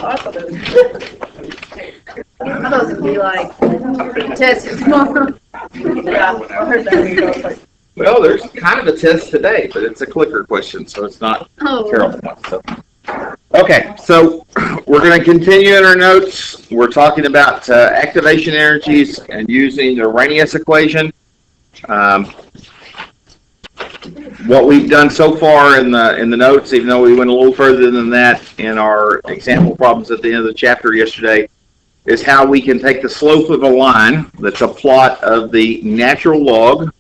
I thought it would be like test tomorrow. Yeah, I heard that. Well, there's kind of a test today, but it's a clicker question, so it's not terrible. So. Okay, so we're going to continue in our notes. We're talking about activation energies and using the Arrhenius equation. What we've done so far in the notes, even though we went a little further than that in our example problems at the end of the chapter yesterday, is how we can take the slope of a line that's a plot of the natural log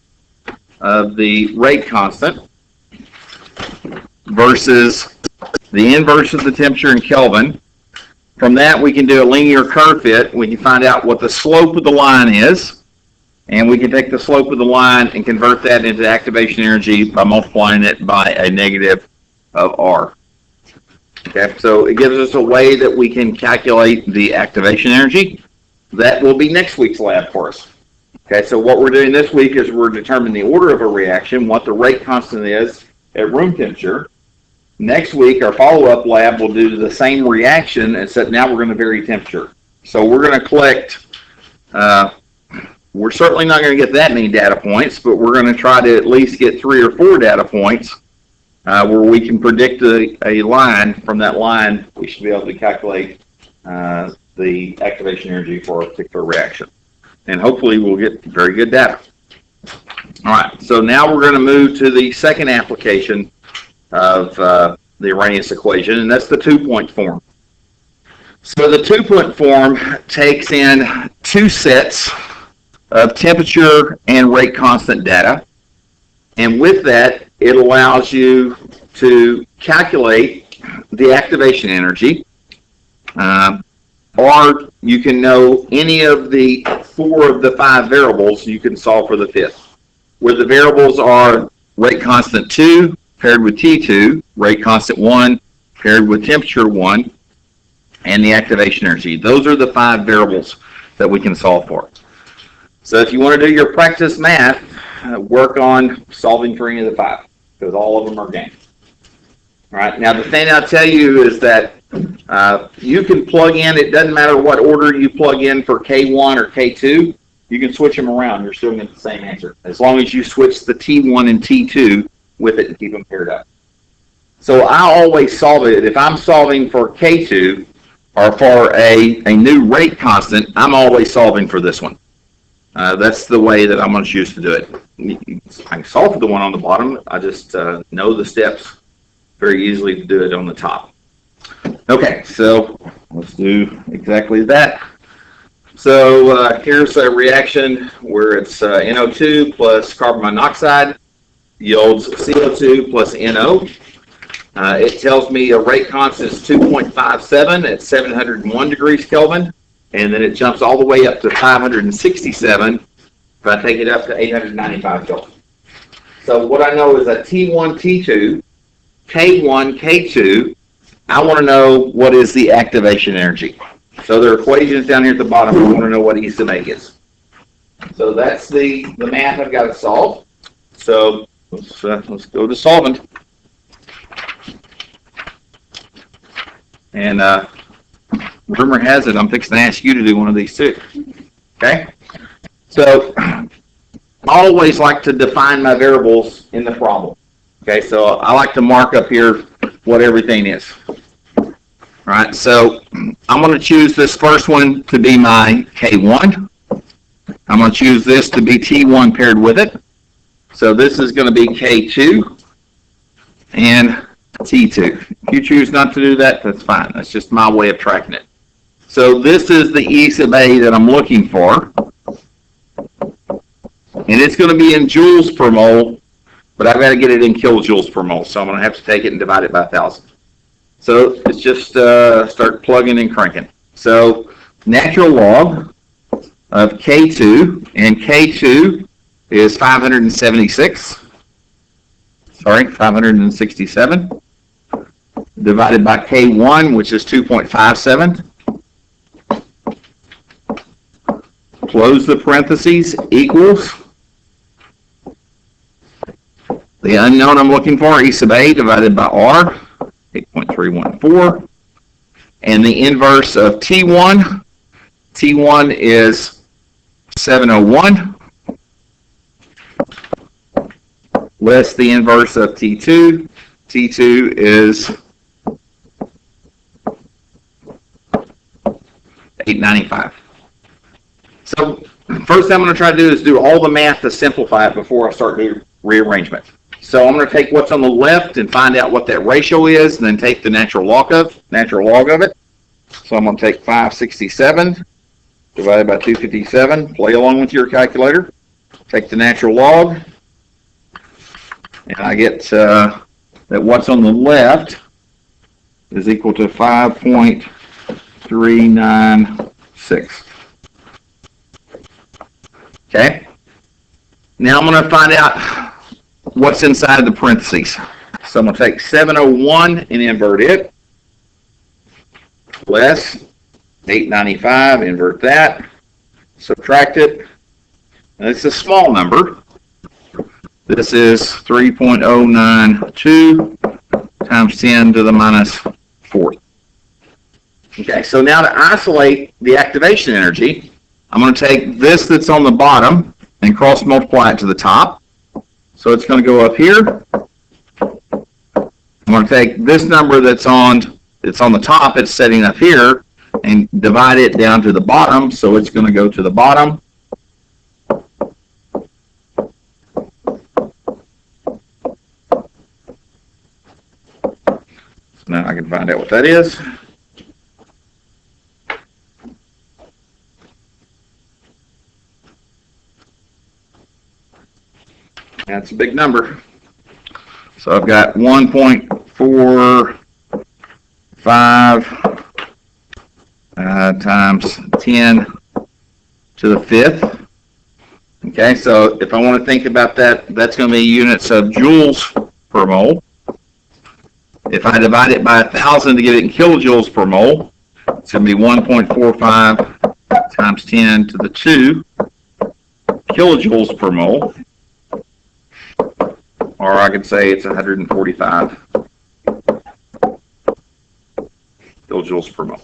of the rate constant versus the inverse of the temperature in Kelvin. From that, we can do a linear curve fit. We can find out what the slope of the line is, and we can take the slope of the line and convert that into activation energy by multiplying it by a negative of R. Okay, so it gives us a way that we can calculate the activation energy. That will be next week's lab for us. Okay, so what we're doing this week is we're determining the order of a reaction, what the rate constant is at room temperature. Next week, our follow-up lab will do the same reaction, except now we're going to vary temperature. So we're going to collect, we're certainly not going to get that many data points, but we're going to try to at least get 3 or 4 data points where we can predict a line. From that line, we should be able to calculate the activation energy for a particular reaction. And hopefully we'll get very good data. All right, so now we're going to move to the second application of the Arrhenius equation, and that's the 2-point form. So the 2-point form takes in 2 sets of temperature and rate constant data, and with that, it allows you to calculate the activation energy, or you can know any of the 4 of the 5 variables. You can solve for the 5th, where the variables are rate constant 2 paired with T2, rate constant 1 paired with temperature 1, and the activation energy. Those are the 5 variables that we can solve for. So if you want to do your practice math, work on solving for any of the 5, because all of them are game. All right, now the thing I'll tell you is that you can plug in, it doesn't matter what order you plug in for K1 or K2, you can switch them around, you're still going to get the same answer, as long as you switch the T1 and T2 with it and keep them paired up. So I always solve it, if I'm solving for K2 or for a new rate constant, I'm always solving for this one. That's the way that I'm going to choose to do it. I can solve for the one on the bottom, I just know the steps very easily to do it on the top. Okay, so let's do exactly that. So here's a reaction where it's NO2 plus carbon monoxide yields CO2 plus NO. It tells me a rate constant is 2.57 at 701 degrees Kelvin, and then it jumps all the way up to 567 if I take it up to 895 Kelvin. So what I know is that T1, T2, K1, K2, I want to know what is the activation energy. So there are equations down here at the bottom. I want to know what E sub A is. So that's the math I've got to solve. So let's go to solving. And rumor has it I'm fixing to ask you to do one of these too. Okay? So I always like to define my variables in the problem. Okay, so I like to mark up here what everything is. All right, so I'm going to choose this first one to be my K1. I'm going to choose this to be T1 paired with it. So this is going to be K2 and T2. If you choose not to do that, that's fine. That's just my way of tracking it. So this is the E sub A that I'm looking for. And it's going to be in joules per mole, but I've got to get it in kilojoules per mole. So I'm going to have to take it and divide it by 1,000. So it's just start plugging and cranking. So natural log of K2, and K2 is 576. Sorry, 567. Divided by K1, which is 2.57. Close the parentheses, equals the unknown I'm looking for, E sub A divided by R, 8.314. And the inverse of T1 is 701, less the inverse of T2. T2 is 895. So first thing I'm going to try to do is do all the math to simplify it before I start doing rearrangement. So I'm going to take what's on the left and find out what that ratio is, and then take the natural log of it. So I'm going to take 567 divided by 257. Play along with your calculator. Take the natural log, and I get that what's on the left is equal to 5.396. Okay. Now I'm going to find out what's inside the parentheses. So I'm going to take 701 and invert it, less 895, invert that, subtract it. And it's a small number. This is 3.092 times 10 to the minus 4th. Okay, so now to isolate the activation energy, I'm going to take this that's on the bottom and cross multiply it to the top. So it's going to go up here. I'm going to take this number that's on the top, it's setting up here, and divide it down to the bottom, so it's going to go to the bottom. So now I can find out what that is. That's a big number. So I've got 1.45 times 10 to the 5th. Okay, so if I want to think about that, that's going to be units of joules per mole. If I divide it by 1,000 to get it in kilojoules per mole, it's going to be 1.45 times 10 to the 2 kilojoules per mole. Or I could say it's 145 kilojoules per mole.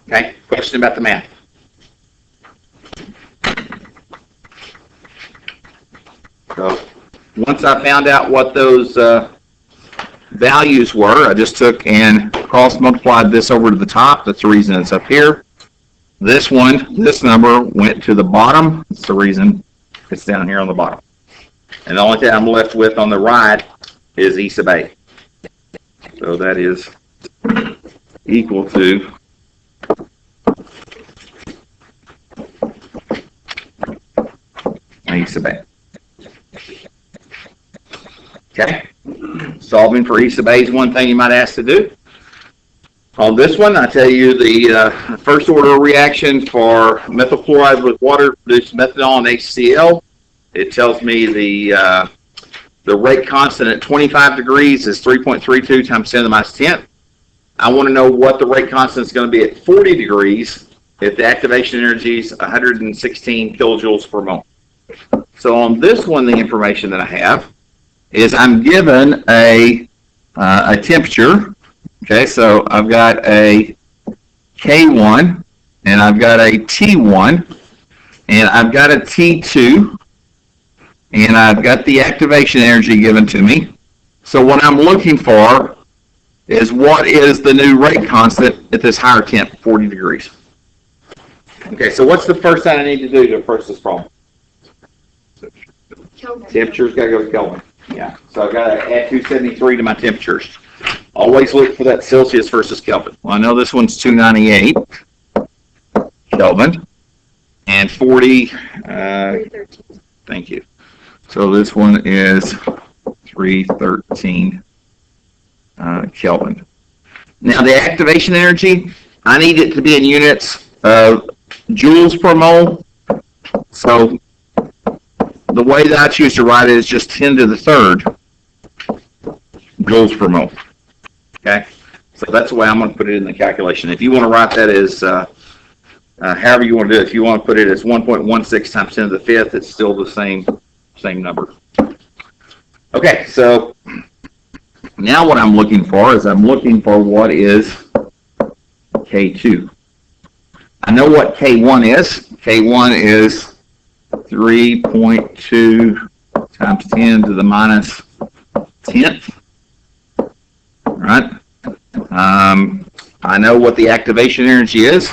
Okay, question about the math. So once I found out what those values were, I just took and cross multiplied this over to the top. That's the reason it's up here. This number went to the bottom. That's the reason it's down here on the bottom. And the only thing I'm left with on the right is E sub A. So that is equal to E sub A. Okay. Solving for E sub A is one thing you might ask to do. On this one, I tell you the first order reaction for methyl chloride with water produces methanol and HCl. It tells me the rate constant at 25 degrees is 3.32 times 10 to the minus 10th. I want to know what the rate constant is going to be at 40 degrees if the activation energy is 116 kilojoules per mole. So on this one, the information that I have is I'm given a temperature. Okay, so I've got a K1, and I've got a T1, and I've got a T2, and I've got the activation energy given to me. So what I'm looking for is what is the new rate constant at this higher temp, 40 degrees. Okay, so what's the first thing I need to do to approach this problem? Kelvin. Temperature's got to go to Kelvin. Yeah, so I've got to add 273 to my temperatures. Always look for that Celsius versus Kelvin. Well, I know this one's 298 Kelvin and 40. 313. Thank you. So this one is 313 Kelvin. Now the activation energy, I need it to be in units of joules per mole. So the way that I choose to write it is just 10 to the third joules per mole. Okay, so that's the way I'm going to put it in the calculation. If you want to write that as however you want to do it, if you want to put it as 1.16 times 10 to the 5th, it's still the same number. Okay, so Now what I'm looking for is I'm looking for what is K2. I know what K1 is. K1 is 3.2 times 10 to the minus 10th. Right? I know what the activation energy is.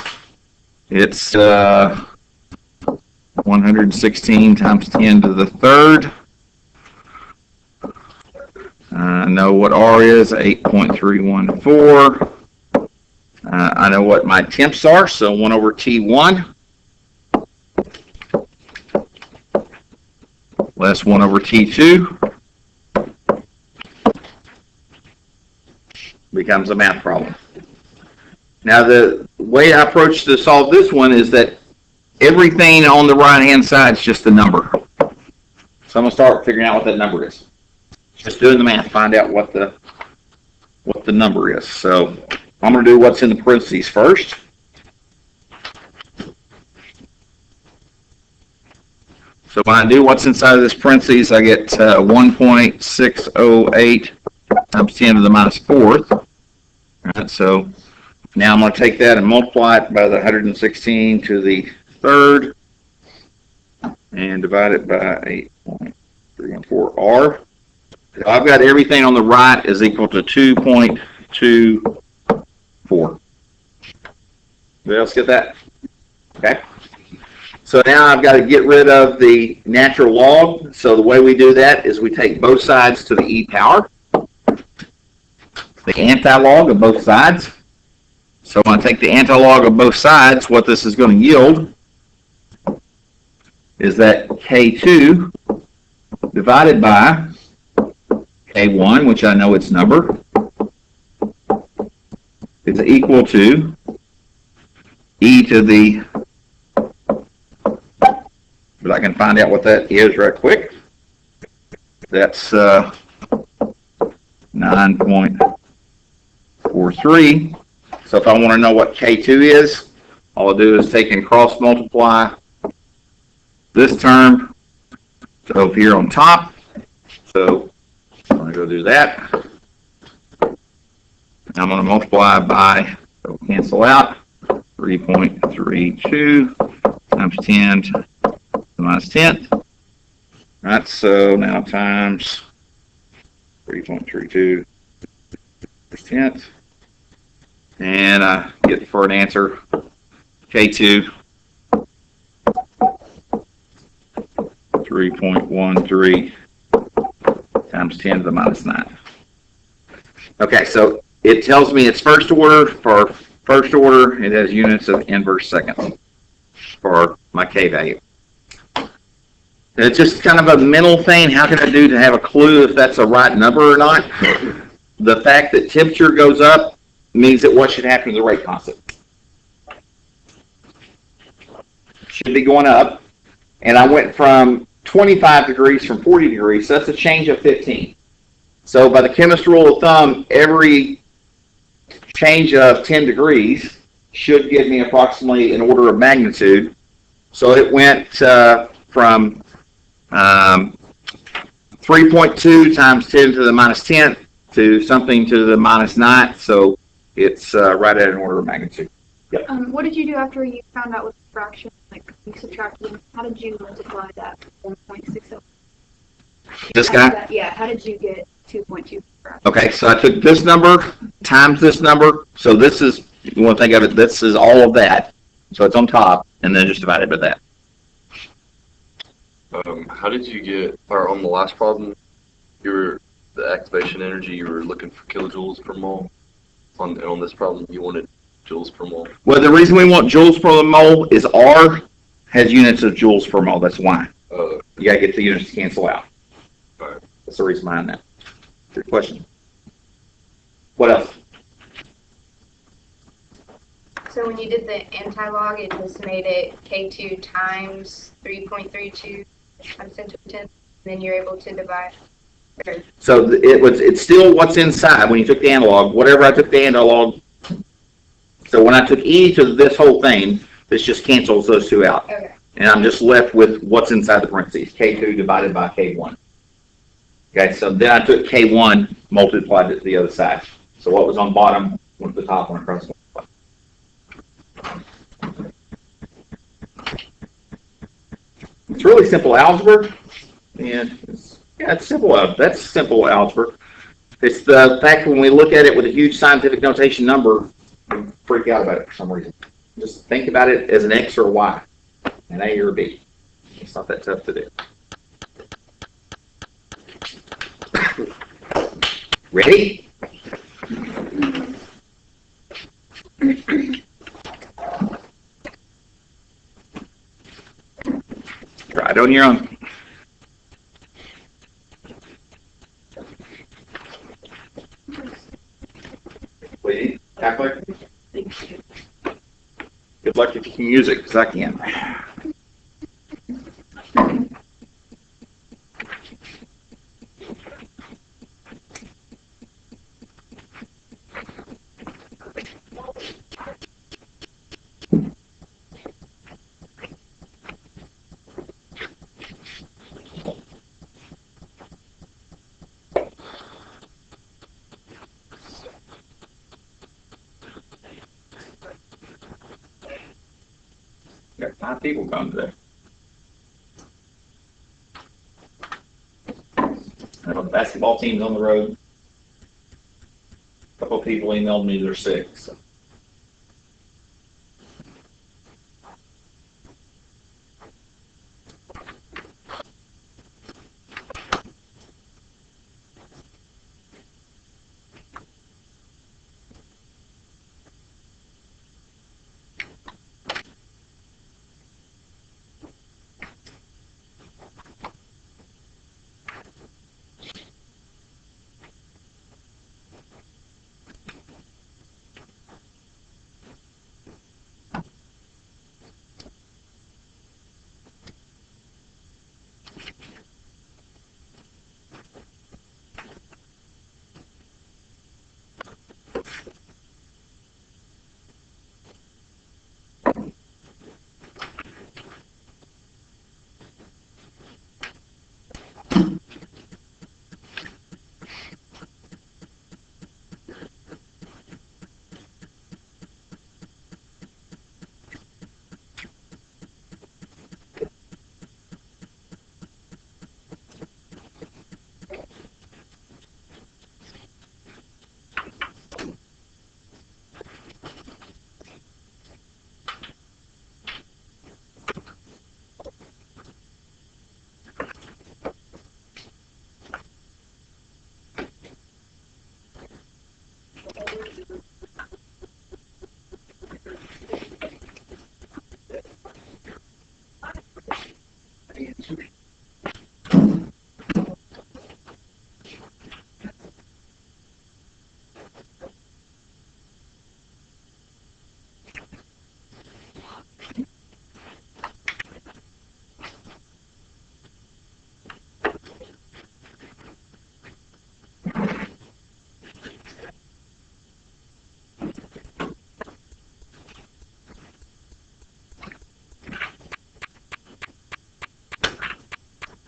It's 116 times 10 to the third. I know what R is, 8.314. I know what my temps are, so 1 over T1 less 1 over T2 becomes a math problem. Now, the way I approach to solve this one is that everything on the right-hand side is just a number. So I'm going to start figuring out what that number is. Just doing the math, find out what the number is. So I'm going to do what's in the parentheses first. So when I do what's inside of this parentheses, I get 1.608 times 10 to the minus 4th. All right, so now I'm going to take that and multiply it by the 116 to the third and divide it by 8.314R. So I've got everything on the right is equal to 2.24. Anybody else get that? Okay. So now I've got to get rid of the natural log. So the way we do that is we take both sides to the e power. The anti-log of both sides. So when I take the anti-log of both sides, what this is going to yield is that K2 divided by K1, which I know its number, is equal to e to the, but I can find out what that is right quick. That's 9.43. So if I want to know what K2 is, all I'll do is take and cross multiply this term to over here on top. So I'm going to go do that. I'm going to multiply by, so cancel out, 3.32 times 10 to the minus 10th. All right, so now times 3.32 10th. And I get for an answer K2 3.13 times 10 to the minus 9. Okay, so it tells me it's first order. For first order, it has units of inverse seconds for my K value. It's just kind of a mental thing. How can I do to have a clue if that's a right number or not? The fact that temperature goes up means that what should happen to the rate constant? Should be going up. And I went from 25 degrees from 40 degrees, so that's a change of 15. So by the chemist rule of thumb, every change of 10 degrees should give me approximately an order of magnitude. So it went from 3.2 times 10 to the minus 10th to something to the minus 9th. So it's right at an order of magnitude. Yep. What did you do after you found out what the fraction, like you subtracted? How did you multiply that 1.60? This guy? Yeah, how did you get 2.2? Okay, so I took this number times this number. So this is, you want to think of it, this is all of that. So it's on top, and then just divided by that. How did you get, or on the last problem, the activation energy, you were looking for kilojoules per mole. On this problem, you wanted joules per mole. Well, the reason we want joules per mole is R has units of joules per mole. That's why. You got to get the units to cancel out. Right. That's the reason behind that. Good question. What else? So when you did the anti-log, it just made it K2 times 3.32 times 10 to the 10th, and then you're able to divide. So it's still what's inside when you took the analog. Whatever I took the analog. So when I took e to this whole thing, this just cancels those two out. Okay. And I'm just left with what's inside the parentheses, K2 divided by K1. Okay, so then I took K1, multiplied it to the other side. So what was on bottom went to the top, went across the bottom. It's really simple algebra, and it's simple. That's simple algebra. It's the fact when we look at it with a huge scientific notation number, we freak out about it for some reason. Just think about it as an X or a Y, an A or a B. It's not that tough to do. Ready? Try it on your own. Wait, calculator? Good luck if you can use it, because I can. Got 5 people coming today. The basketball team's on the road. A couple of people emailed me they're sick. So.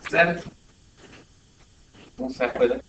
Seven. What's that with it?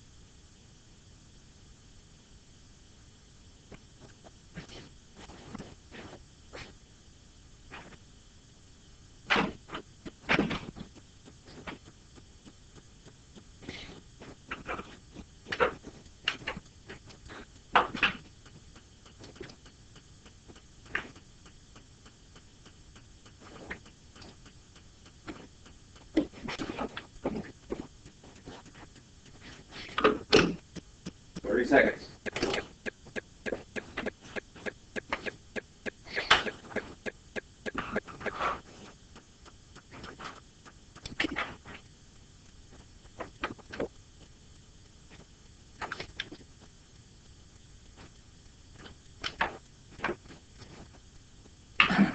Seconds.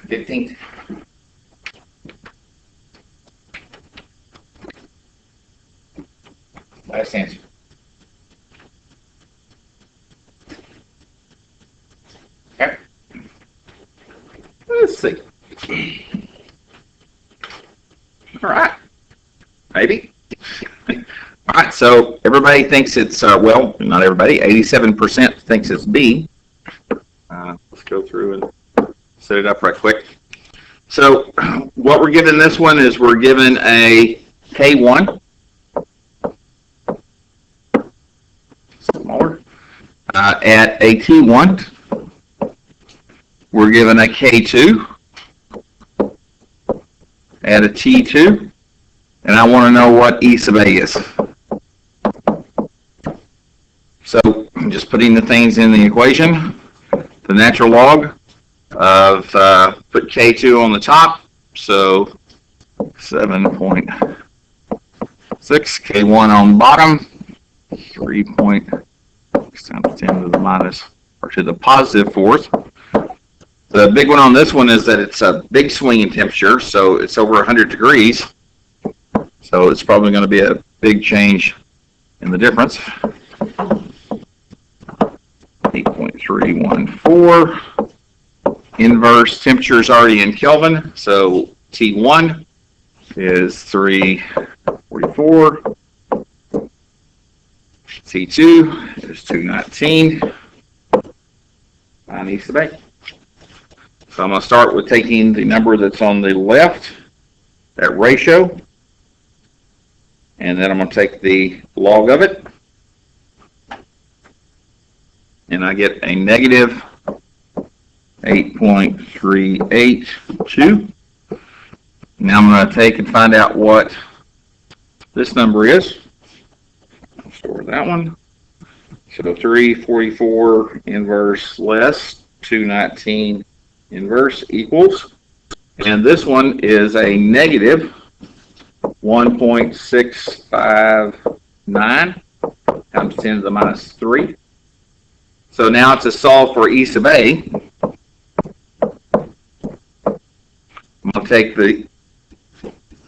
$15. Last answer. Okay. Let's see. All right. Maybe. All right, so everybody thinks it's, well, not everybody, 87% thinks it's B. Let's go through and set it up right quick. So what we're given this one is we're given a K1, smaller, at a T1. We're given a K2 at a T2, and I want to know what E sub A is. So I'm just putting the things in the equation. The natural log of, put K2 on the top, so 7.6, K1 on bottom, 3.6 times 10 to the minus, or to the positive fourth. The big one on this one is that it's a big swing in temperature, so it's over 100 degrees. So it's probably going to be a big change in the difference. 8.314. Inverse temperature is already in Kelvin, so T1 is 344. T2 is 219. Find E sub A. So I'm going to start with taking the number that's on the left, that ratio, and then I'm going to take the log of it, and I get a negative 8.382. Now I'm going to take and find out what this number is. I'll store that one. So 344 inverse less 219 inverse equals, and this one is a negative 1.659 times 10 to the minus 3. So now to solve for E sub A, I'm going to take the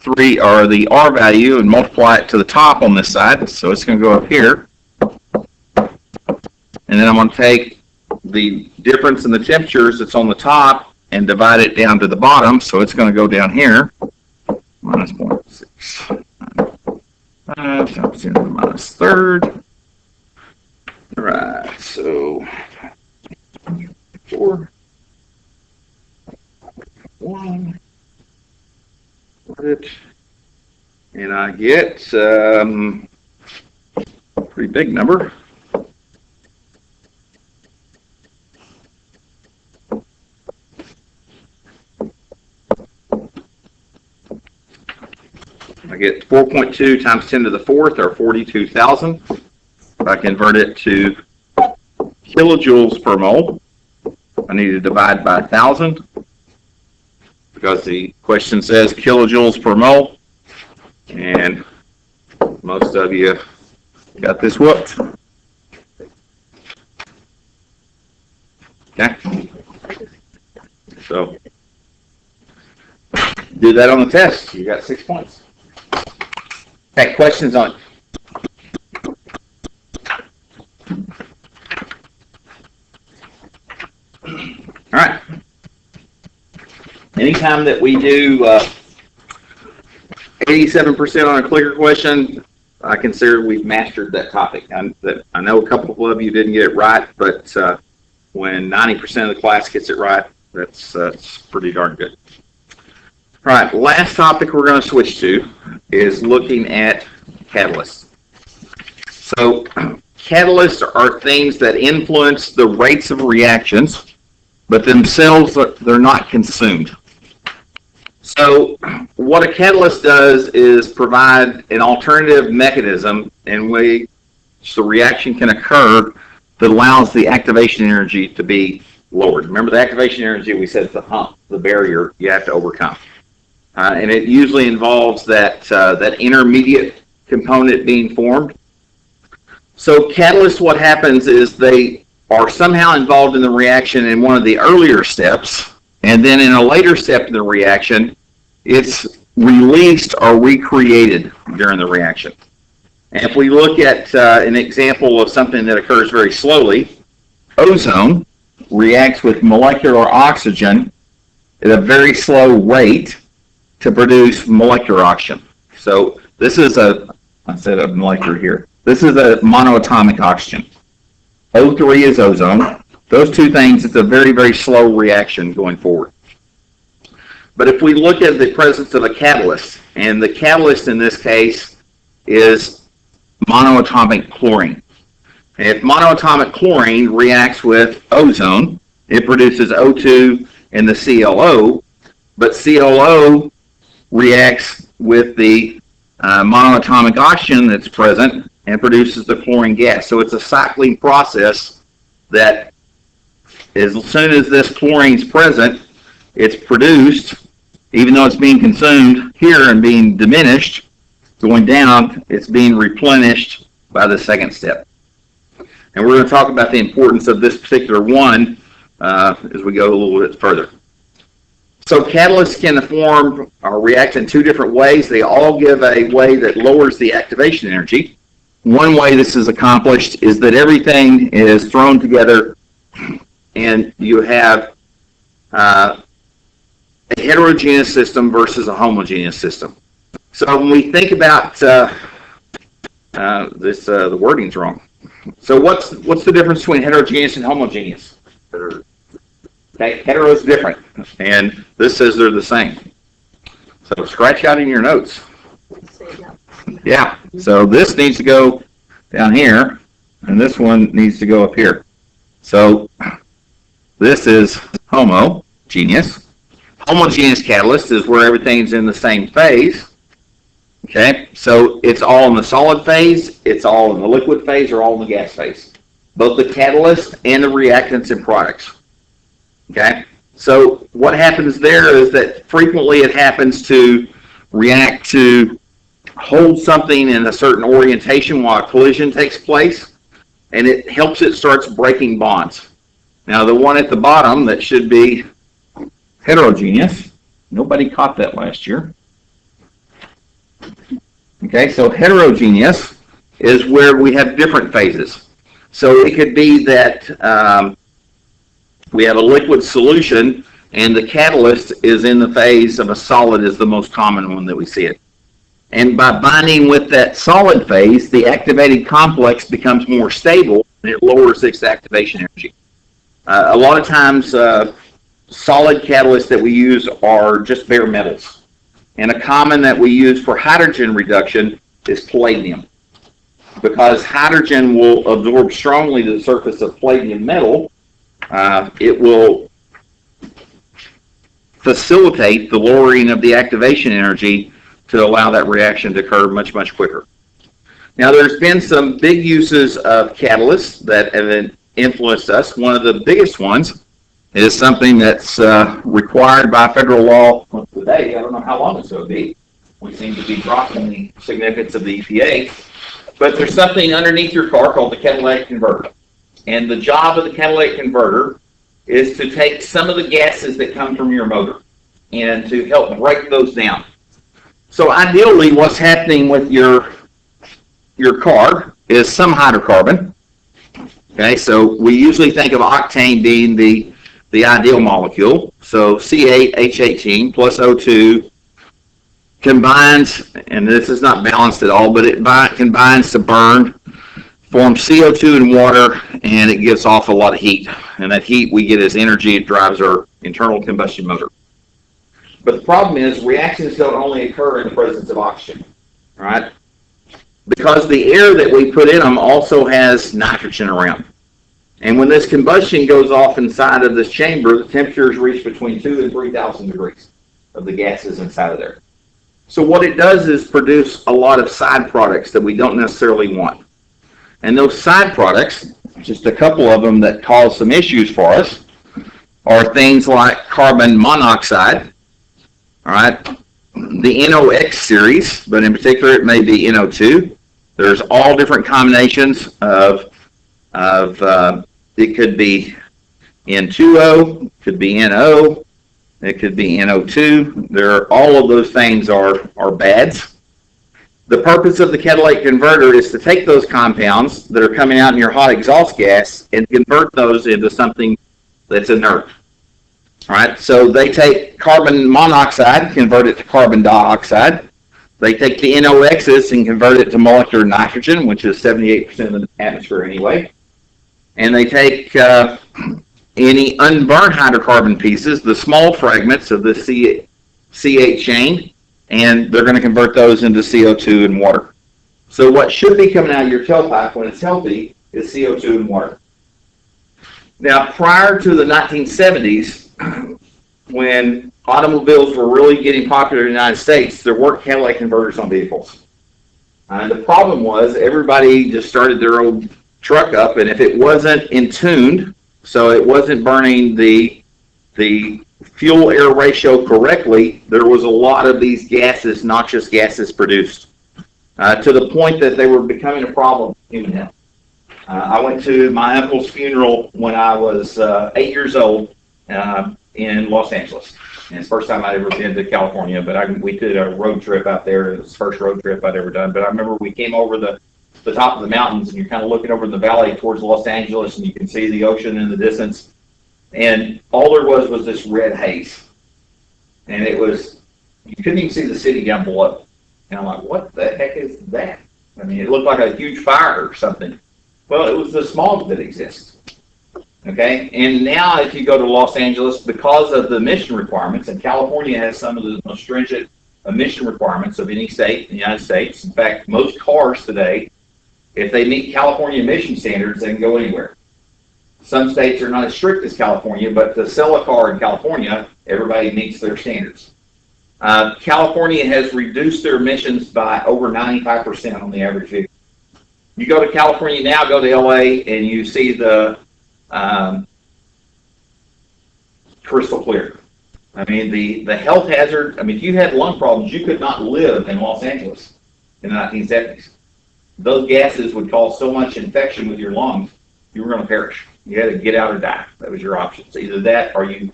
3 or the R value and multiply it to the top on this side. So it's going to go up here. And then I'm going to take the difference in the temperatures that's on the top and divide it down to the bottom. So it's going to go down here. Minus 0.695 times 10 to the minus third. All right, so 4, 1, and I get pretty big number. I get 4.2 times 10 to the fourth, or 42,000. If I convert it to kilojoules per mole, I need to divide by 1,000 because the question says kilojoules per mole, and most of you got this whooped. Okay, so do that on the test. You got 6 points. Okay, questions on it? All right. Anytime that we do 87% on a clicker question, I consider we've mastered that topic. I know a couple of you didn't get it right, but when 90% of the class gets it right, that's pretty darn good. All right, last topic we're going to switch to is looking at catalysts. So catalysts are things that influence the rates of reactions, but themselves they're not consumed. So what a catalyst does is provide an alternative mechanism in which the reaction can occur that allows the activation energy to be lowered. Remember, the activation energy, we said, is the hump, the barrier you have to overcome. And it usually involves that intermediate component being formed. So catalysts, what happens is they are somehow involved in the reaction in one of the earlier steps, and then in a later step in the reaction, it's released or recreated during the reaction. And if we look at an example of something that occurs very slowly, ozone reacts with molecular oxygen at a very slow rate to produce molecular oxygen. So this is a I said a molecular here. This is a monoatomic oxygen. O3 is ozone. Those two things, it's a very, very slow reaction going forward. But if we look at the presence of a catalyst, and the catalyst in this case is monoatomic chlorine. If monoatomic chlorine reacts with ozone, it produces O2 and the ClO, but ClO reacts with the monoatomic oxygen that's present and produces the chlorine gas. So it's a cycling process that as soon as this chlorine is present, it's produced, even though it's being consumed here and being diminished, going down, it's being replenished by the second step. And we're going to talk about the importance of this particular one as we go a little bit further. So catalysts can form or react in two different ways. They all give a way that lowers the activation energy. One way this is accomplished is that everything is thrown together and you have a heterogeneous system versus a homogeneous system. So when we think about this, the wording's wrong. So what's the difference between heterogeneous and homogeneous? Okay, hetero is different, and this says they're the same. So scratch out in your notes. Yeah, so this needs to go down here, and this one needs to go up here. So this is homogeneous. Homogeneous catalyst is where everything's in the same phase. Okay, so it's all in the solid phase, it's all in the liquid phase, or all in the gas phase. Both the catalyst and the reactants and products. Okay, so what happens there is that frequently it happens to react to hold something in a certain orientation while a collision takes place, and it helps it starts breaking bonds. Now the one at the bottom that should be heterogeneous, nobody caught that last year. Okay, so heterogeneous is where we have different phases. So it could be that we have a liquid solution and the catalyst is in the phase of a solid is the most common one that we see it. And by binding with that solid phase, the activated complex becomes more stable and it lowers its activation energy. A lot of times solid catalysts that we use are just bare metals. And a common that we use for hydrogen reduction is palladium. Because hydrogen will absorb strongly to the surface of palladium metal, it will facilitate the lowering of the activation energy to allow that reaction to occur much, much quicker. Now, there's been some big uses of catalysts that have influenced us. One of the biggest ones is something that's required by federal law today. I don't know how long it's going to be. We seem to be dropping the significance of the EPA. But there's something underneath your car called the catalytic converter. And the job of the catalytic converter is to take some of the gases that come from your motor and to help break those down. So ideally, what's happening with your car is some hydrocarbon. Okay, so we usually think of octane being the ideal molecule. So C8H18 plus O2 combines, and this is not balanced at all, but it combines to burn, forms CO2 and water, and it gives off a lot of heat. And that heat we get as energy, it drives our internal combustion motor. But the problem is reactions don't only occur in the presence of oxygen, right? Because the air that we put in them also has nitrogen around. And when this combustion goes off inside of this chamber, the temperatures reach between 2,000 and 3,000 degrees of the gases inside of there. So what it does is produce a lot of side products that we don't necessarily want. And those side products, just a couple of them that cause some issues for us, are things like carbon monoxide, all right, the NOx series, but in particular it may be NO2. There's all different combinations of it could be N2O, could be NO, it could be NO2. All of those things are bads. The purpose of the catalytic converter is to take those compounds that are coming out in your hot exhaust gas and convert those into something that's inert. All right, so they take carbon monoxide, convert it to carbon dioxide. They take the NO excess and convert it to molecular nitrogen, which is 78% of the atmosphere anyway. And they take any unburned hydrocarbon pieces, the small fragments of the CH chain, and they're going to convert those into CO2 and water. So what should be coming out of your tailpipe when it's healthy is CO2 and water. Now, prior to the 1970s, when automobiles were really getting popular in the United States, there weren't catalytic converters on vehicles. The problem was everybody just started their old truck up, and if it wasn't in tuned, so it wasn't burning the fuel-air ratio correctly, there was a lot of these gases, noxious gases produced, to the point that they were becoming a problem in human health. I went to my uncle's funeral when I was 8 years old in Los Angeles. And it's the first time I'd ever been to California, but we did a road trip out there. It was the first road trip I'd ever done. But I remember we came over the top of the mountains, and you're kind of looking over the valley towards Los Angeles, and you can see the ocean in the distance. And all there was this red haze. And it was, you couldn't even see the city down below. And I'm like, what the heck is that? I mean, it looked like a huge fire or something. Well, it was the smog that exists. Okay? And now if you go to Los Angeles, because of the emission requirements, and California has some of the most stringent emission requirements of any state in the United States. In fact, most cars today, if they meet California emission standards, they can go anywhere. Some states are not as strict as California, but to sell a car in California, everybody meets their standards. California has reduced their emissions by over 95% on the average vehicle. You go to California now, go to LA, and you see the crystal clear. I mean, the health hazard, I mean, if you had lung problems, you could not live in Los Angeles in the 1970s. Those gases would cause so much infection with your lungs, you were going to perish. You had to get out or die. That was your options. Either that or you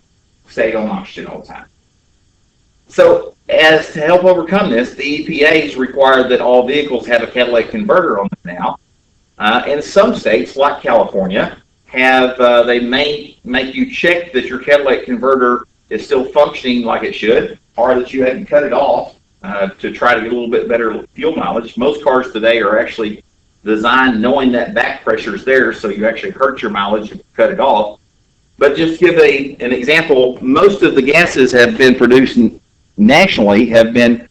stayed on oxygen all the time. So, as to help overcome this, the EPA has required that all vehicles have a catalytic converter on them now. And some states, like California, have they may make you check that your catalytic converter is still functioning like it should, or that you hadn't cut it off to try to get a little bit better fuel mileage. Most cars today are actually designed knowing that back pressure is there, so you actually hurt your mileage if you cut it off. But just to give an example, most of the gases have been produced nationally have been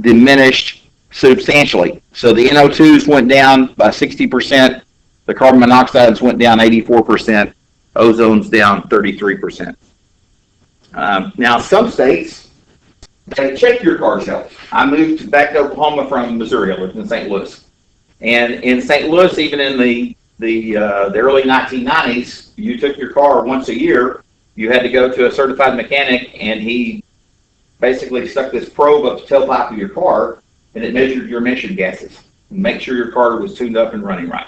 diminished substantially. So the NO2s went down by 60%, the carbon monoxides went down 84%, ozone's down 33%. Now, some states, they check your car's health. I moved back to Oklahoma from Missouri. I lived in St. Louis. And in St. Louis, even in the early 1990s, you took your car once a year. You had to go to a certified mechanic, and he basically stuck this probe up the tailpipe of your car, and it measured your emission gases. Make sure your car was tuned up and running right.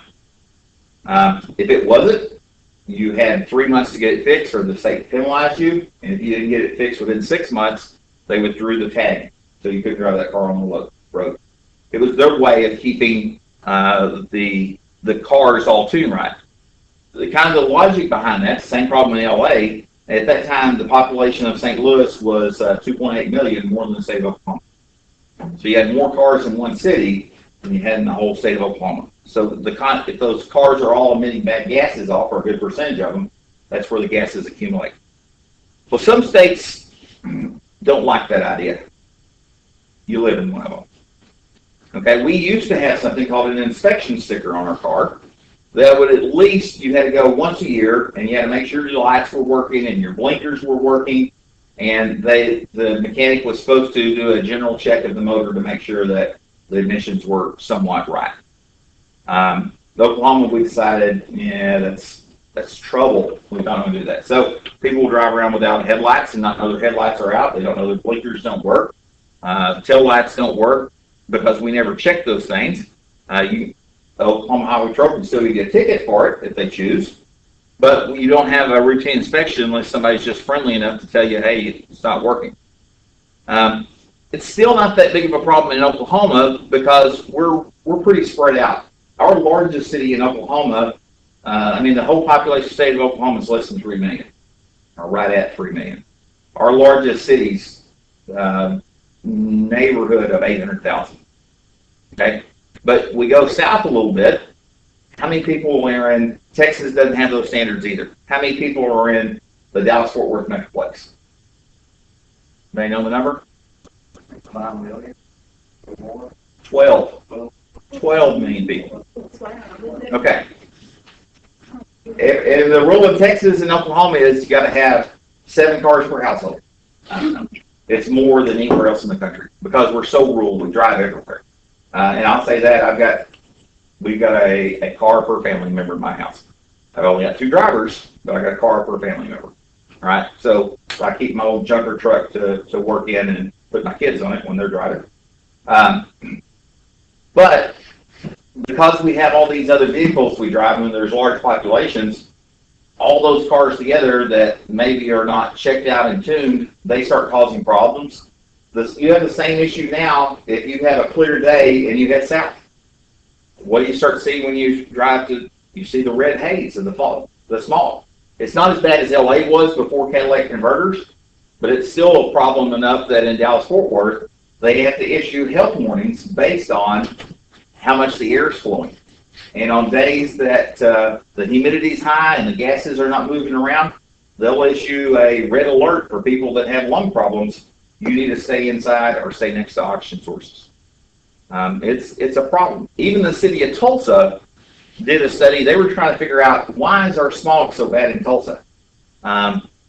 If it wasn't, you had 3 months to get it fixed, or the state penalized you. And if you didn't get it fixed within 6 months, they withdrew the tag, so you couldn't drive that car on the road. It was their way of keeping the cars all tuned right. The kind of the logic behind that, same problem in LA. At that time, the population of St. Louis was 2.8 million, more than the state of Oklahoma. So you had more cars in one city than you had in the whole state of Oklahoma. So if those cars are all emitting bad gases off, or a good percentage of them, that's where the gases accumulate. Well, some states don't like that idea. You live in one of them. Okay, we used to have something called an inspection sticker on our car that would at least, you had to go once a year, and you had to make sure your lights were working and your blinkers were working, and the mechanic was supposed to do a general check of the motor to make sure that the emissions were somewhat right. Oklahoma, we decided, yeah, that's trouble. We're not going to do that. So people will drive around without headlights and not know their headlights are out. They don't know their blinkers don't work. Tail lights don't work because we never check those things. Oklahoma Highway Patrol can still get a ticket for it if they choose, but you don't have a routine inspection unless somebody's just friendly enough to tell you, hey, it's not working. It's still not that big of a problem in Oklahoma because we're pretty spread out. Our largest city in Oklahoma, the whole population state of Oklahoma is less than 3 million, or right at 3 million. Our largest cities, neighborhood of 800,000. Okay, but we go south a little bit. How many people are in Texas? Doesn't have those standards either. How many people are in the Dallas-Fort Worth metroplex? They know the number? 5 million or more. 12 million people. Okay. If the rule in Texas and Oklahoma is you got to have 7 cars per household. It's more than anywhere else in the country because we're so rural. We drive everywhere. And I'll say that we've got a car per family member in my house. I've only got 2 drivers, but I got a car per family member. All right. So I keep my old junker truck to work in and put my kids on it when they're driving. But because we have all these other vehicles we drive when there's large populations, all those cars together that maybe are not checked out and tuned, they start causing problems. You have the same issue now if you have a clear day and you head south. What do you start seeing when you drive you see the red haze and the smog. It's not as bad as LA was before Catalytic Converters, but it's still a problem enough that in Dallas-Fort Worth, they have to issue health warnings based on how much the air is flowing. And on days that the humidity is high and the gases are not moving around, they'll issue a red alert for people that have lung problems. You need to stay inside or stay next to oxygen sources. It's a problem. Even the city of Tulsa did a study. They were trying to figure out why is our smog so bad in Tulsa.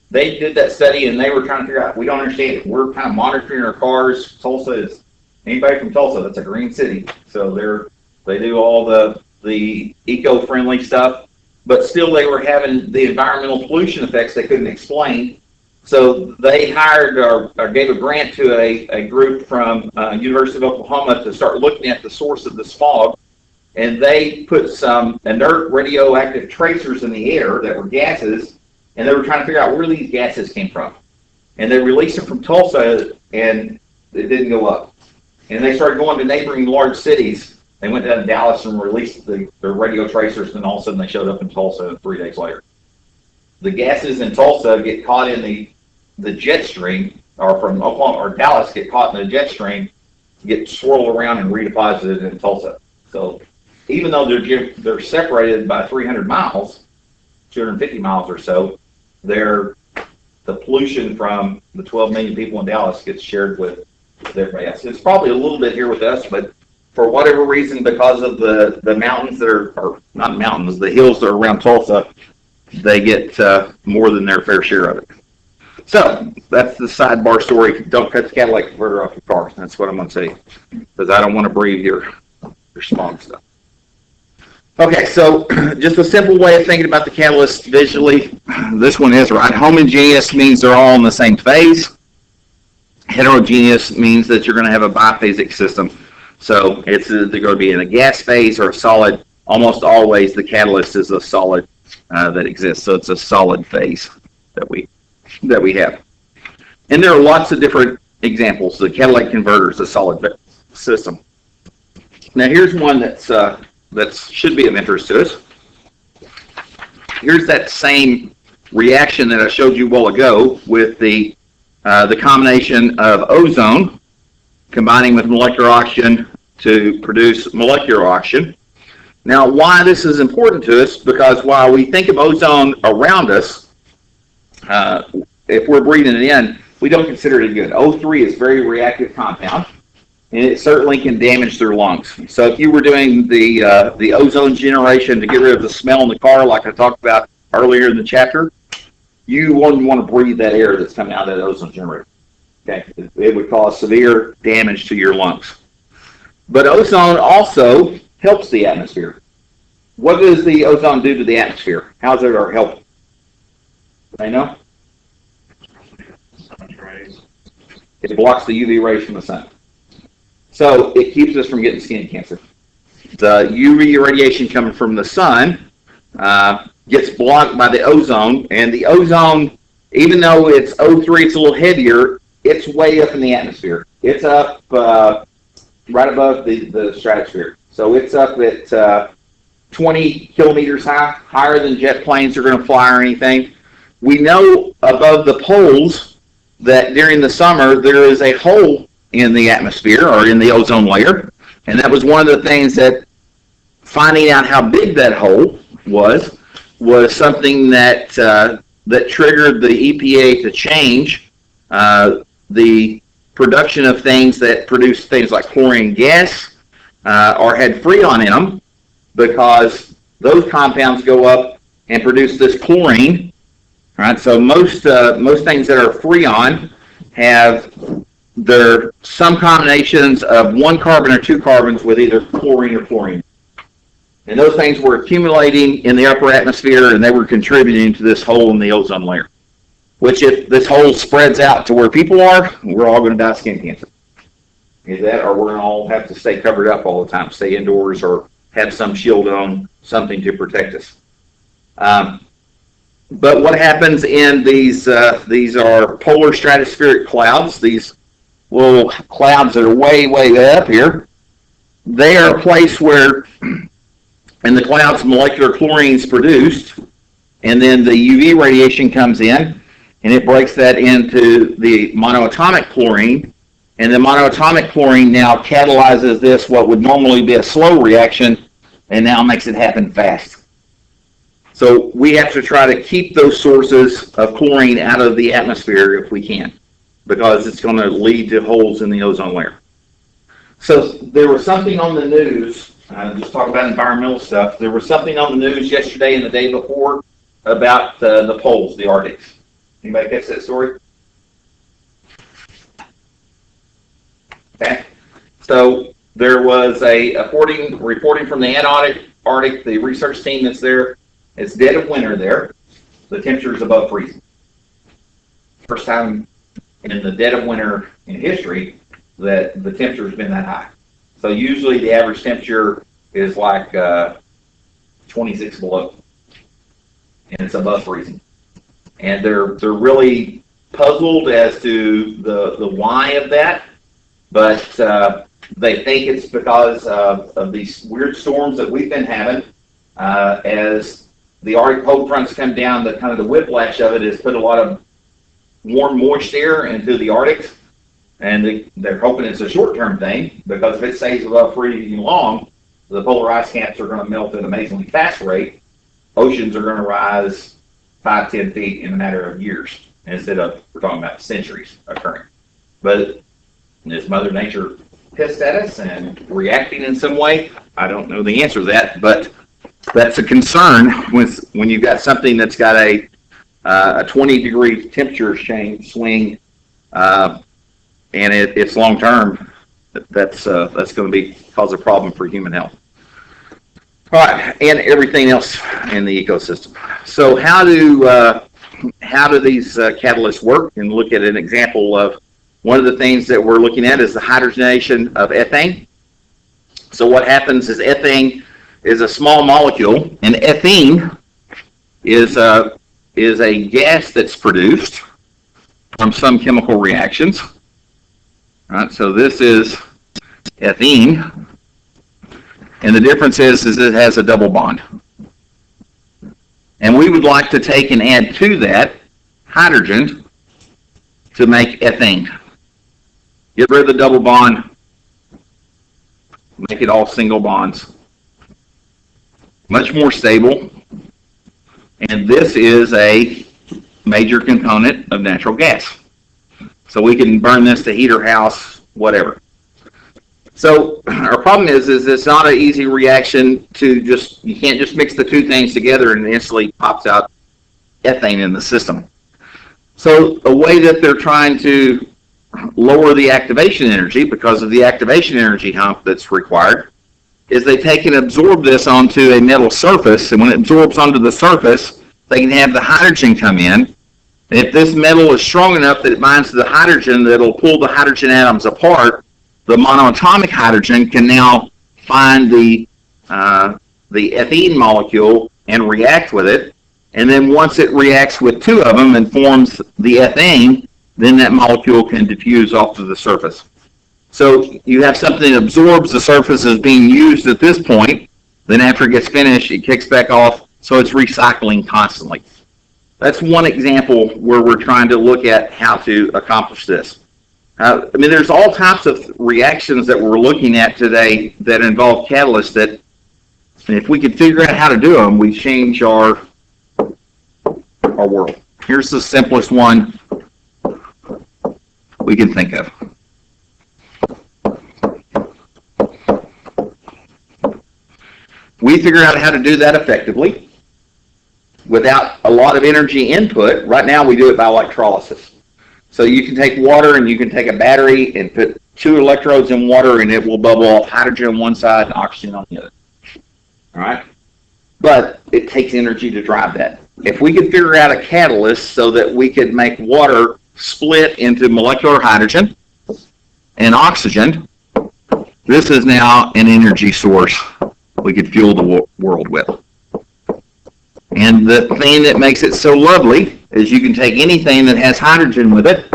They did that study and they were trying to figure out, we don't understand it. We're kind of monitoring our cars. Tulsa is, anybody from Tulsa, that's a green city. So they do all the eco-friendly stuff, but still they were having the environmental pollution effects they couldn't explain. So they hired or gave a grant to a group from University of Oklahoma to start looking at the source of the smog. And they put some inert radioactive tracers in the air that were gases, and they were trying to figure out where these gases came from. And they released them from Tulsa, and it didn't go up. And they started going to neighboring large cities. They went down to Dallas and released the radio tracers, and all of a sudden they showed up in Tulsa 3 days later. The gases in Tulsa get caught in the jet stream, or from Oklahoma or Dallas get caught in the jet stream, get swirled around and redeposited in Tulsa. So even though they're separated by 300 miles, 250 miles or so, the pollution from the 12 million people in Dallas gets shared with everybody else. It's probably a little bit here with us, but for whatever reason, because of the mountains that or not mountains, the hills that are around Tulsa, they get more than their fair share of it. So that's the sidebar story. Don't cut the catalytic converter off your car. That's what I'm going to say, because I don't want to breathe your smog stuff. Okay, so just a simple way of thinking about the catalyst visually. This one is right. Homogeneous means they're all in the same phase. Heterogeneous means that you're going to have a biphasic system. So it's either going to be in a gas phase or a solid. Almost always the catalyst is a solid that exists. So it's a solid phase that we have. And there are lots of different examples. The catalytic converter is a solid system. Now here's one that should be of interest to us. Here's that same reaction that I showed you a while ago with the combination of ozone combining with molecular oxygen to produce molecular oxygen. Now, why this is important to us, because while we think of ozone around us, if we're breathing it in, we don't consider it good. O3 is a very reactive compound, and it certainly can damage their lungs. So if you were doing the ozone generation to get rid of the smell in the car, like I talked about earlier in the chapter, you wouldn't want to breathe that air that's coming out of that ozone generator. Okay, it would cause severe damage to your lungs. But ozone also helps the atmosphere. What does the ozone do to the atmosphere? How's it or help? I know. It blocks the UV rays from the sun. So it keeps us from getting skin cancer. The UV radiation coming from the sun gets blocked by the ozone, and the ozone, even though it's O3, it's a little heavier, it's way up in the atmosphere. It's up right above the stratosphere. So it's up at 20 kilometers high, higher than jet planes are going to fly or anything. We know above the poles that during the summer there is a hole in the atmosphere or in the ozone layer. And that was one of the things that finding out how big that hole was something that that triggered the EPA to change the production of things that produce things like chlorine gas or had freon in them, because those compounds go up and produce this chlorine. Right, so most things that are freon have some combinations of one carbon or two carbons with either chlorine or chlorine. And those things were accumulating in the upper atmosphere, and they were contributing to this hole in the ozone layer. Which, if this hole spreads out to where people are, we're all going to die of skin cancer. Is that, or we're going to all have to stay covered up all the time, stay indoors, or have some shield on, something to protect us. But what happens in these are polar stratospheric clouds, these little clouds that are way, way up here. They are a place where, in the clouds, molecular chlorine is produced, and then the UV radiation comes in, and it breaks that into the monoatomic chlorine, and the monoatomic chlorine now catalyzes this, what would normally be a slow reaction, and now makes it happen fast. So we have to try to keep those sources of chlorine out of the atmosphere if we can, because it's going to lead to holes in the ozone layer. So there was something on the news, just talking about environmental stuff, there was something on the news yesterday and the day before about the poles, the Arctic. Anybody catch that story? Okay. So there was a reporting from the Antarctic, the research team that's there. It's dead of winter there. The temperature is above freezing. First time in the dead of winter in history that the temperature has been that high. So usually the average temperature is like 26 below, and it's above freezing. And they're really puzzled as to the why of that, but they think it's because of these weird storms that we've been having as the Arctic cold fronts come down. The kind of the whiplash of it has put a lot of warm, moist air into the Arctic, and they're hoping it's a short-term thing, because if it stays above freezing long, the polar ice caps are going to melt at an amazingly fast rate. Oceans are going to rise 5-10 feet in a matter of years, instead of, we're talking about centuries occurring. But is Mother Nature pissed at us and reacting in some way? I don't know the answer to that, but that's a concern when you've got something that's got a 20-degree temperature change swing, and it's long term. That's going to cause a problem for human health. All right, and everything else in the ecosystem. So how do these catalysts work? And look at an example of one of the things that we're looking at is the hydrogenation of ethane. So what happens is ethane is a small molecule, and ethene is a gas that's produced from some chemical reactions. All right, so this is ethene, and the difference is it has a double bond. And we would like to take and add to that hydrogen to make ethane. Get rid of the double bond, make it all single bonds. Much more stable, and this is a major component of natural gas. So we can burn this to heat our house, whatever. So our problem is it's not an easy reaction to you can't just mix the two things together and it instantly pops out ethane in the system. So a way that they're trying to lower the activation energy, because of the activation energy hump that's required, is they take and absorb this onto a metal surface, and when it absorbs onto the surface, they can have the hydrogen come in. And if this metal is strong enough that it binds to the hydrogen, that'll pull the hydrogen atoms apart, the monoatomic hydrogen can now find the ethene molecule and react with it. And then once it reacts with two of them and forms the ethane, then that molecule can diffuse off to the surface. So you have something that absorbs the surface as being used at this point, then after it gets finished, it kicks back off, so it's recycling constantly. That's one example where we're trying to look at how to accomplish this. I mean, there's all types of reactions that we're looking at today that involve catalysts that, if we could figure out how to do them, we change our world. Here's the simplest one we can think of. We figure out how to do that effectively without a lot of energy input. Right now we do it by electrolysis. So you can take water and you can take a battery and put 2 electrodes in water and it will bubble off hydrogen on one side and oxygen on the other. All right? But it takes energy to drive that. If we could figure out a catalyst so that we could make water split into molecular hydrogen and oxygen, this is now an energy source we could fuel the world with. And the thing that makes it so lovely is you can take anything that has hydrogen with it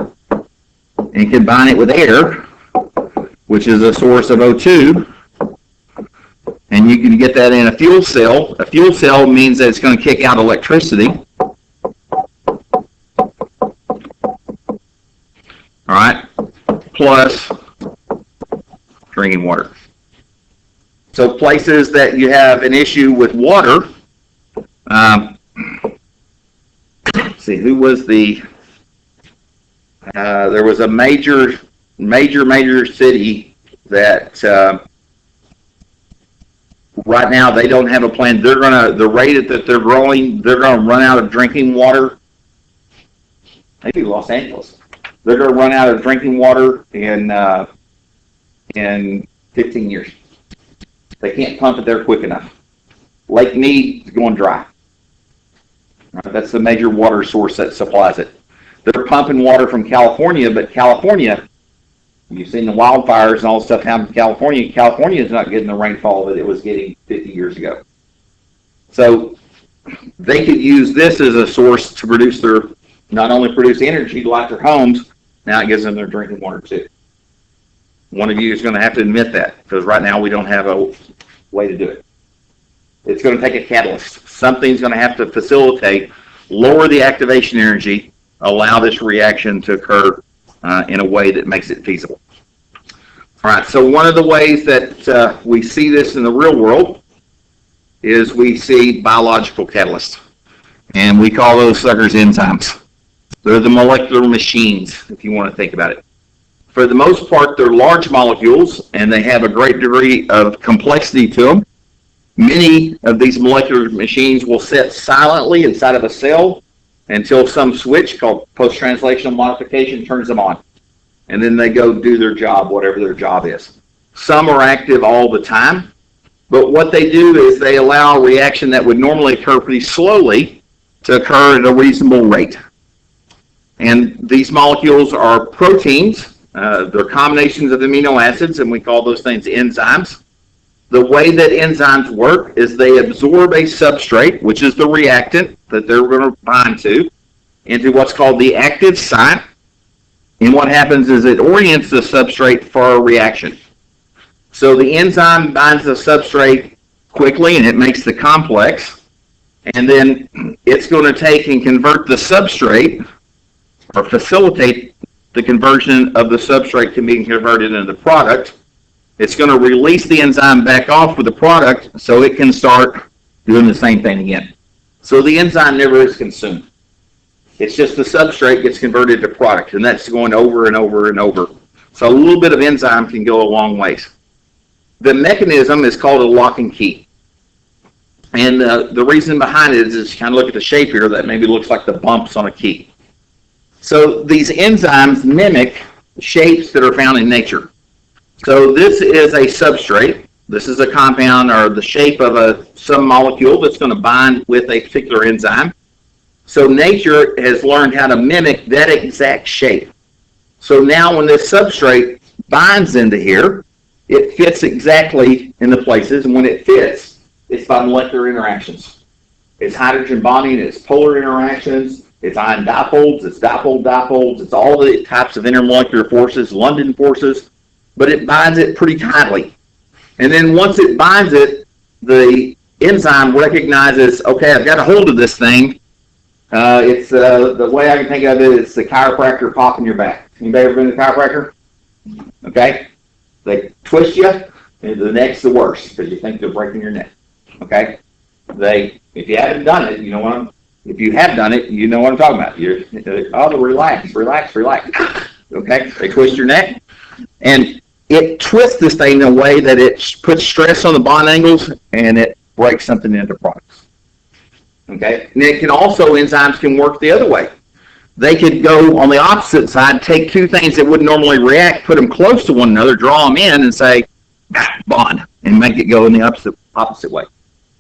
and combine it with air, which is a source of O2, and you can get that in a fuel cell. A fuel cell means that it's going to kick out electricity. All right, plus drinking water. So places that you have an issue with water, see, who was the, there was a major city that right now they don't have a plan. They're gonna, the rate that they're growing, they're gonna run out of drinking water. Maybe Los Angeles. They're gonna run out of drinking water in 15 years. They can't pump it there quick enough. Lake Mead is going dry. Right, that's the major water source that supplies it. They're pumping water from California, but California, you've seen the wildfires and all the stuff happen in California. California is not getting the rainfall that it was getting 50 years ago. So they could use this as a source to produce their, not only produce energy to light their homes, now it gives them their drinking water too. One of you is going to have to admit that, because right now we don't have a way to do it. It's going to take a catalyst. Something's going to have to facilitate, lower the activation energy, allow this reaction to occur in a way that makes it feasible. All right, so one of the ways that we see this in the real world is we see biological catalysts, and we call those suckers enzymes. They're the molecular machines, if you want to think about it. For the most part, they're large molecules, and they have a great degree of complexity to them. Many of these molecular machines will sit silently inside of a cell until some switch called post-translational modification turns them on. And then they go do their job, whatever their job is. Some are active all the time, but what they do is they allow a reaction that would normally occur pretty slowly to occur at a reasonable rate. And these molecules are proteins. They're combinations of amino acids, and we call those things enzymes. The way that enzymes work is they absorb a substrate, which is the reactant that they're going to bind to, into what's called the active site. And what happens is it orients the substrate for a reaction. So the enzyme binds the substrate quickly, and it makes the complex. And then it's going to take and convert the substrate, or facilitate the conversion of the substrate to being converted into the product. It's going to release the enzyme back off with the product so it can start doing the same thing again. So the enzyme never is consumed. It's just the substrate gets converted to product, and that's going over and over and over. So a little bit of enzyme can go a long ways. The mechanism is called a lock and key. And the reason behind it is kind of look at the shape here that maybe looks like the bumps on a key. So these enzymes mimic shapes that are found in nature. So this is a substrate. This is a compound or the shape of some molecule that's going to bind with a particular enzyme. So nature has learned how to mimic that exact shape. So now when this substrate binds into here, it fits exactly in the places, and when it fits, it's by molecular interactions. It's hydrogen bonding, it's polar interactions, it's ion dipoles, it's dipole-dipoles, it's all the types of intermolecular forces, London forces, but it binds it pretty tightly. And then once it binds it, the enzyme recognizes, okay, I've got a hold of this thing, It's the way I can think of it, it's the chiropractor popping your back. Anybody ever been to the chiropractor? Okay? They twist you, and the neck's the worst because you think they're breaking your neck. Okay? If you haven't done it, you know what if you have done it, you know what I'm talking about. Relax. Okay? They twist your neck, and it twists this thing in a way that it puts stress on the bond angles, and it breaks something into products. Okay? And enzymes can work the other way. They could go on the opposite side, take two things that wouldn't normally react, put them close to one another, draw them in, and say, bond, and make it go in the opposite way.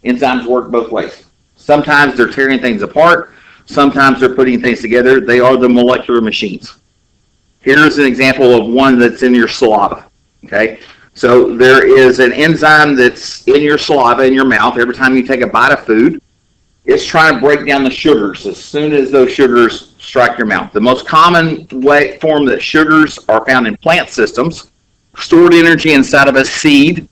Enzymes work both ways. Sometimes they're tearing things apart. Sometimes they're putting things together. They are the molecular machines. Here's an example of one that's in your saliva. Okay? So there is an enzyme that's in your saliva, in your mouth, every time you take a bite of food. It's trying to break down the sugars as soon as those sugars strike your mouth. The most common form that sugars are found in plant systems, stored energy inside of a seed.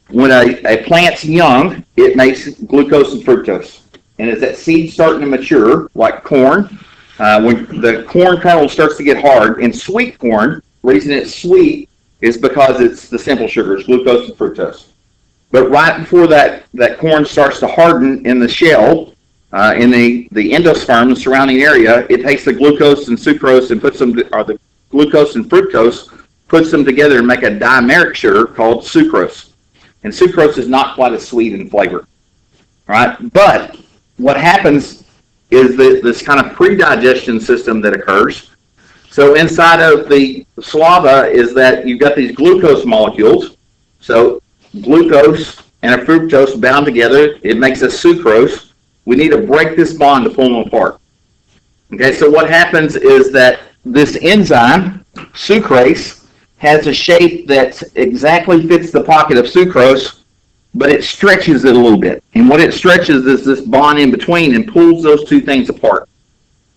When a plant's young, it makes glucose and fructose. And as that seed's starting to mature, like corn, when the corn kernel starts to get hard, in sweet corn, the reason it's sweet is because it's the simple sugars, glucose and fructose. But right before that corn starts to harden in the shell, in the endosperm, the surrounding area, it takes the glucose and sucrose and the glucose and fructose, puts them together and make a dimeric sugar called sucrose. And sucrose is not quite as sweet in flavor, right? But what happens is this kind of pre-digestion system that occurs. So inside of the saliva is that you've got these glucose molecules. So glucose and a fructose bound together, it makes a sucrose. We need to break this bond to pull them apart. Okay, so what happens is that this enzyme, sucrase, has a shape that exactly fits the pocket of sucrose, but it stretches it a little bit. And what it stretches is this bond in between and pulls those two things apart.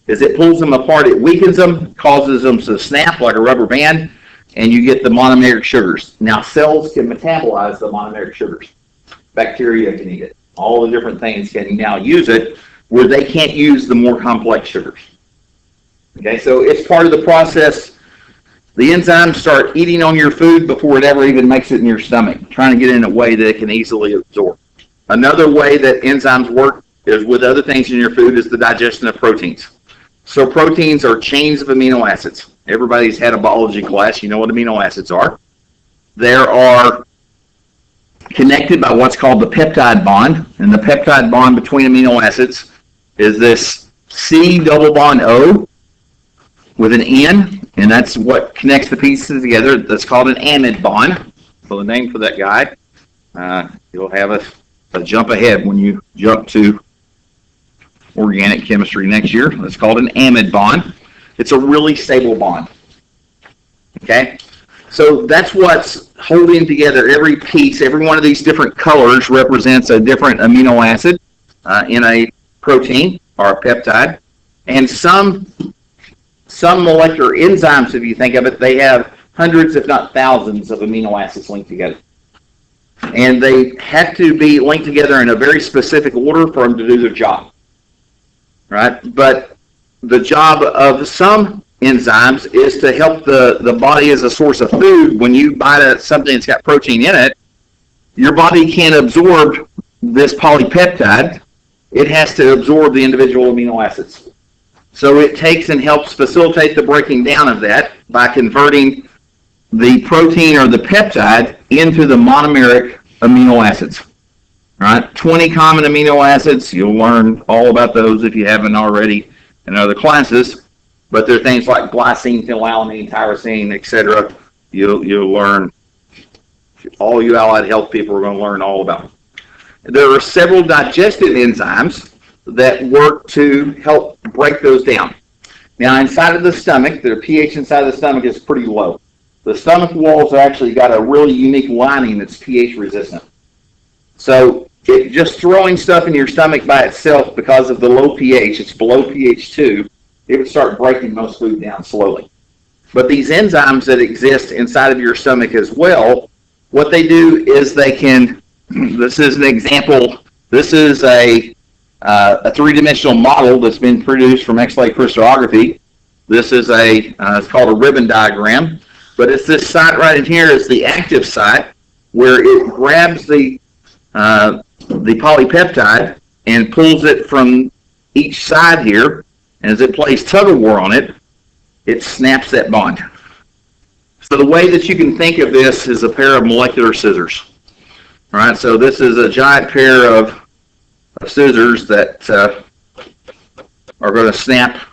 As it pulls them apart, it weakens them, causes them to snap like a rubber band, and you get the monomeric sugars. Now, cells can metabolize the monomeric sugars. Bacteria can eat it. All the different things can now use it where they can't use the more complex sugars. Okay, so it's part of the process. The enzymes start eating on your food before it ever even makes it in your stomach, trying to get in a way that it can easily absorb. Another way that enzymes work is with other things in your food is the digestion of proteins. So proteins are chains of amino acids. Everybody's had a biology class. You know what amino acids are. They are connected by what's called the peptide bond. And the peptide bond between amino acids is this C double bond O with an N, and that's what connects the pieces together. That's called an amide bond. So the name for that guy, you'll have a jump ahead when you jump to organic chemistry next year. That's called an amide bond. It's a really stable bond. Okay? So that's what's holding together every piece. Every one of these different colors represents a different amino acid in a protein or a peptide. And some molecular enzymes, if you think of it, they have hundreds, if not thousands, of amino acids linked together. And they have to be linked together in a very specific order for them to do their job. Right? But the job of some enzymes is to help the body as a source of food. When you buy something that's got protein in it, your body can't absorb this polypeptide. It has to absorb the individual amino acids. So it takes and helps facilitate the breaking down of that by converting the protein or the peptide into the monomeric amino acids. All right, 20 common amino acids. You'll learn all about those if you haven't already in other classes. But there are things like glycine, phenylalanine, tyrosine, etc. You'll learn. All you allied health people are going to learn all about. There are several digestive enzymes that work to help break those down. Now, inside of the stomach, the pH inside of the stomach is pretty low. The stomach walls have actually got a really unique lining that's pH resistant. So just throwing stuff in your stomach by itself because of the low pH, it's below pH 2, it would start breaking most food down slowly. But these enzymes that exist inside of your stomach as well, what they do is they can, this is an example, this is a a three-dimensional model that's been produced from X-ray crystallography. This is it's called a ribbon diagram, but it's this site right in here is the active site where it grabs the polypeptide and pulls it from each side here, and as it plays tug-of-war on it, it snaps that bond. So the way that you can think of this is a pair of molecular scissors. All right, so this is a giant pair of scissors that are going to snap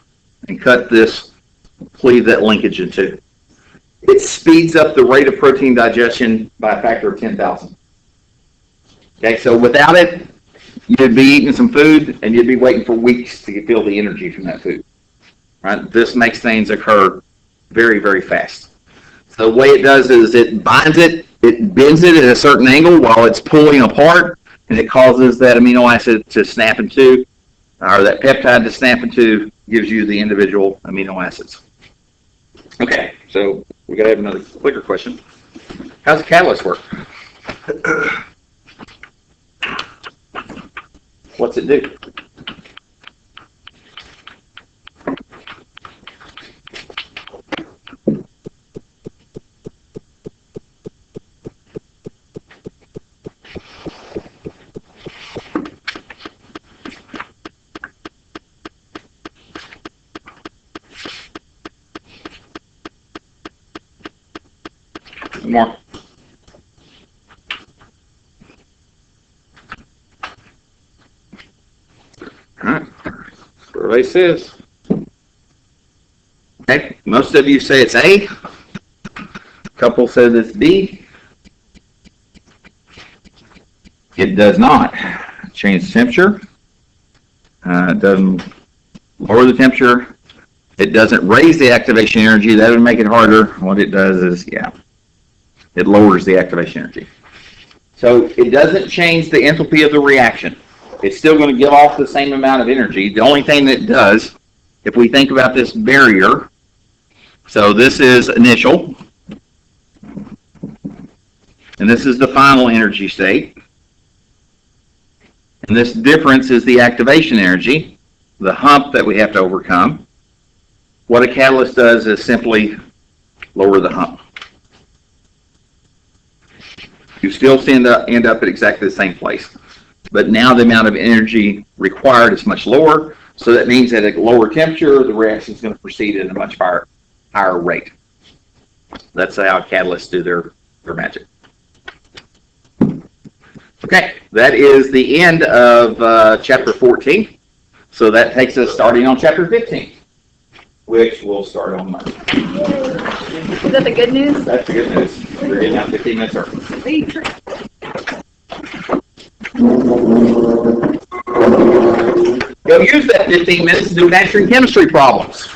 and cut this, cleave that linkage in two. It speeds up the rate of protein digestion by a factor of 10,000. Okay, so without it, you'd be eating some food and you'd be waiting for weeks to feel the energy from that food. Right? This makes things occur very, very fast. So the way it does is it binds it, it bends it at a certain angle while it's pulling apart, and it causes that amino acid to snap in two, or that peptide to snap in two, gives you the individual amino acids. Okay, so we gotta have another clicker question. How's the catalyst work? What's it do? More. Alright, survey says. Okay, most of you say it's A. A couple says it's B. It does not change the temperature. It doesn't lower the temperature. It doesn't raise the activation energy. That would make it harder. What it does is, it lowers the activation energy. So it doesn't change the enthalpy of the reaction. It's still going to give off the same amount of energy. The only thing that it does, if we think about this barrier, so this is initial, and this is the final energy state. And this difference is the activation energy, the hump that we have to overcome. What a catalyst does is simply lower the hump. You still end up at exactly the same place. But now the amount of energy required is much lower, so that means that at a lower temperature, the reaction is going to proceed at a much higher rate. That's how catalysts do their magic. Okay, that is the end of chapter 14. So that takes us starting on chapter 15, which we'll start on Monday. Is that the good news? That's the good news. We're getting out 15 minutes early. Go use that 15 minutes to do answering chemistry problems.